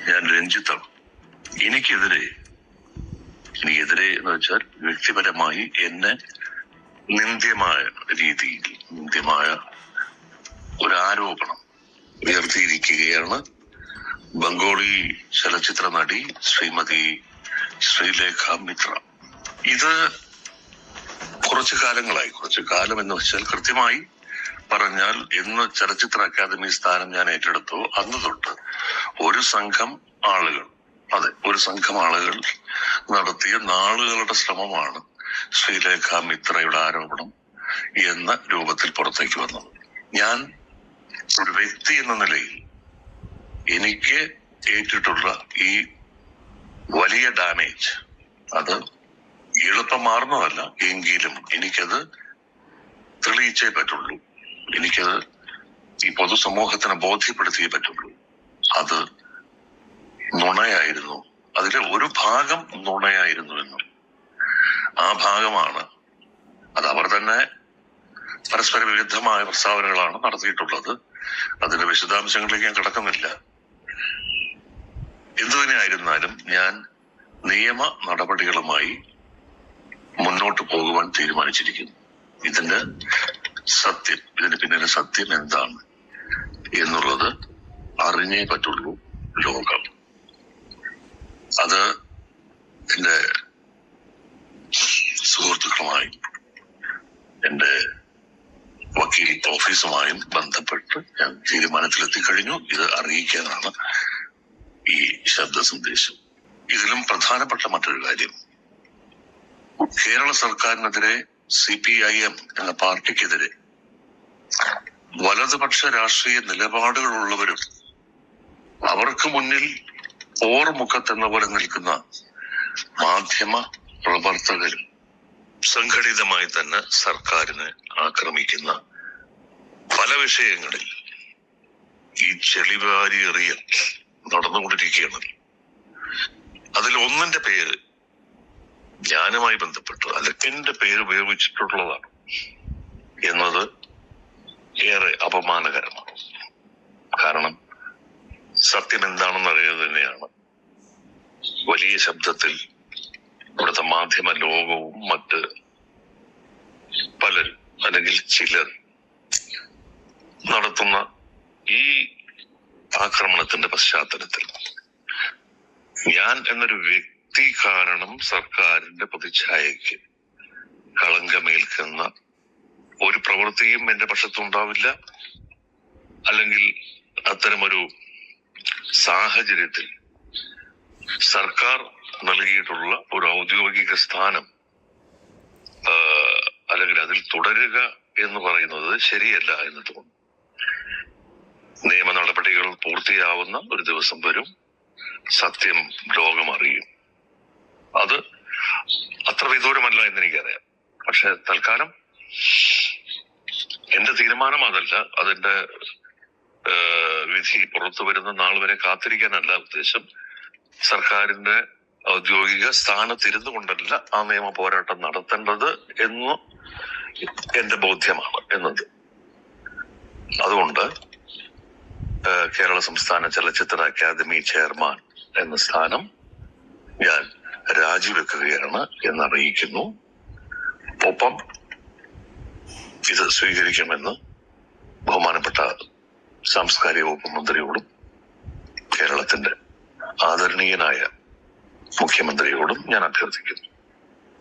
ഞാൻ രഞ്ജിത്താണ്. എനിക്കെതിരെ എന്ന് വെച്ചാൽ വ്യക്തിപരമായി എന്നെ നിന്ദ്യമായ രീതിയിൽ ഒരു ആരോപണം ഉയർത്തിയിരിക്കുകയാണ് ബംഗാളി ചലച്ചിത്ര നടി ശ്രീമതി ശ്രീലേഖ മിത്ര. ഇത് കുറച്ചു കാലം എന്ന് വെച്ചാൽ കൃത്യമായി പറഞ്ഞാൽ എന്ന് ചലച്ചിത്ര അക്കാദമി സ്ഥാനം ഞാൻ ഏറ്റെടുത്തു അന്ന് തൊട്ട് ഒരു സംഘം ആളുകൾ നടത്തിയ നാളുകളുടെ ശ്രമമാണ് ശ്രീലേഖ മിത്രയുടെ ആരോപണം എന്ന രൂപത്തിൽ പുറത്തേക്ക് വന്നത്. ഞാൻ ഒരു വ്യക്തി എന്ന നിലയിൽ എനിക്ക് ഏറ്റിട്ടുള്ള ഈ വലിയ ഡാമേജ് അത് എളുപ്പം മാറുന്നതല്ല, എങ്കിലും എനിക്കത് തെളിയിച്ചേ പറ്റുള്ളൂ. എനിക്കത് ഈ പൊതുസമൂഹത്തിനെ ബോധ്യപ്പെടുത്തിയേ പറ്റുള്ളൂ. അത് നുണയായിരുന്നു, അതിലെ ഒരു ഭാഗം നുണയായിരുന്നു എന്നും ആ ഭാഗമാണ് അത് അവർ തന്നെ പരസ്പര വിരുദ്ധമായ പ്രസ്താവനകളാണ് നടത്തിയിട്ടുള്ളത്. അതിന്റെ വിശദാംശങ്ങളിലേക്ക് ഞാൻ കിടക്കുന്നില്ല. എന്തുതന്നെയായിരുന്നാലും ഞാൻ നിയമ നടപടികളുമായി മുന്നോട്ട് പോകുവാൻ തീരുമാനിച്ചിരിക്കുന്നു. ഇതിന്റെ ഇതിന് പിന്നിലെ സത്യം എന്താണ് എന്നുള്ളത് അറിഞ്ഞേ പറ്റുള്ളൂ ലോകം. അത് എന്റെ സുഹൃത്തുക്കളുമായും എന്റെ വക്കീൽ ഓഫീസുമായും ബന്ധപ്പെട്ട് ഞാൻ തീരുമാനത്തിലെത്തിക്കഴിഞ്ഞു. ഇത് അറിയിക്കാനാണ് ഈ ശബ്ദ സന്ദേശം. ഇതിലും പ്രധാനപ്പെട്ട മറ്റൊരു കാര്യം, കേരള സർക്കാരിനെതിരെ CPIM എന്ന പാർട്ടിക്കെതിരെ വലതുപക്ഷ രാഷ്ട്രീയ നിലപാടുകളുള്ളവരും അവർക്ക് മുന്നിൽ പോർമുഖത്തെന്ന പോലെ നിൽക്കുന്ന മാധ്യമ പ്രവർത്തകരും സംഘടിതമായി തന്നെ സർക്കാരിനെ ആക്രമിക്കുന്ന പല വിഷയങ്ങളിൽ ഈ ചെളിവാരിയെറിയൽ നടന്നുകൊണ്ടിരിക്കുകയാണ്. അതിൽ ഒന്നിന്റെ പേര് ഞാനുമായി ബന്ധപ്പെട്ട് അല്ലെങ്കിൽ എന്റെ പേര് ഉപയോഗിച്ചിട്ടുള്ളതാണ് എന്നത് ഏറെ അപമാനകരമാണ്. കാരണം സത്യം എന്താണെന്ന് അറിയുന്നത് തന്നെയാണ് വലിയ ശബ്ദത്തിൽ ഇവിടുത്തെ മാധ്യമ ലോകവും മറ്റ് പലരും അല്ലെങ്കിൽ ചിലർ നടത്തുന്ന ഈ ആക്രമണത്തിന്റെ പശ്ചാത്തലത്തിൽ ഞാൻ എന്നൊരു വ്യക്തി കാരണം സർക്കാരിന്റെ പ്രതിച്ഛായയ്ക്ക് കളങ്കമേൽക്കുന്ന ഒരു പ്രവൃത്തിയും എന്റെ പക്ഷത്തുണ്ടാവില്ല. അല്ലെങ്കിൽ അത്തരമൊരു സാഹചര്യത്തിൽ സർക്കാർ നൽകിയിട്ടുള്ള ഒരു ഔദ്യോഗിക സ്ഥാനം അല്ലെങ്കിൽ അതിൽ തുടരുക എന്ന് പറയുന്നത് ശരിയല്ല എന്ന് തോന്നുന്നു. നിയമ നടപടികൾ പൂർത്തിയാവുന്ന ഒരു ദിവസം വരും, സത്യം ലോകം അറിയും. അത് അത്ര വിദൂരമല്ല എന്ന് എനിക്കറിയാം. പക്ഷെ തൽക്കാലം എന്റെ തീരുമാനം അതല്ല. അതിന്റെ വിധി പുറത്തു വരുന്ന നാൾ വരെ കാത്തിരിക്കാനല്ല ഉദ്ദേശം. സർക്കാരിന്റെ ഔദ്യോഗിക സ്ഥാനത്തിരുന്നു കൊണ്ടല്ല ആ നിയമ പോരാട്ടം നടത്തേണ്ടത് എന്ന് എന്റെ ബോധ്യമാണ് എന്നത്. അതുകൊണ്ട് കേരള സംസ്ഥാന ചലച്ചിത്ര അക്കാദമി ചെയർമാൻ എന്ന സ്ഥാനം ഞാൻ രാജിവെക്കുകയാണ് എന്നറിയിക്കുന്നു. ഒപ്പം ഇത് സ്വീകരിക്കുമെന്ന് ബഹുമാനപ്പെട്ട സാംസ്കാരിക വകുപ്പ് മന്ത്രിയോടും കേരളത്തിന്റെ ആദരണീയനായ മുഖ്യമന്ത്രിയോടും ഞാൻ അഭ്യർത്ഥിക്കുന്നു.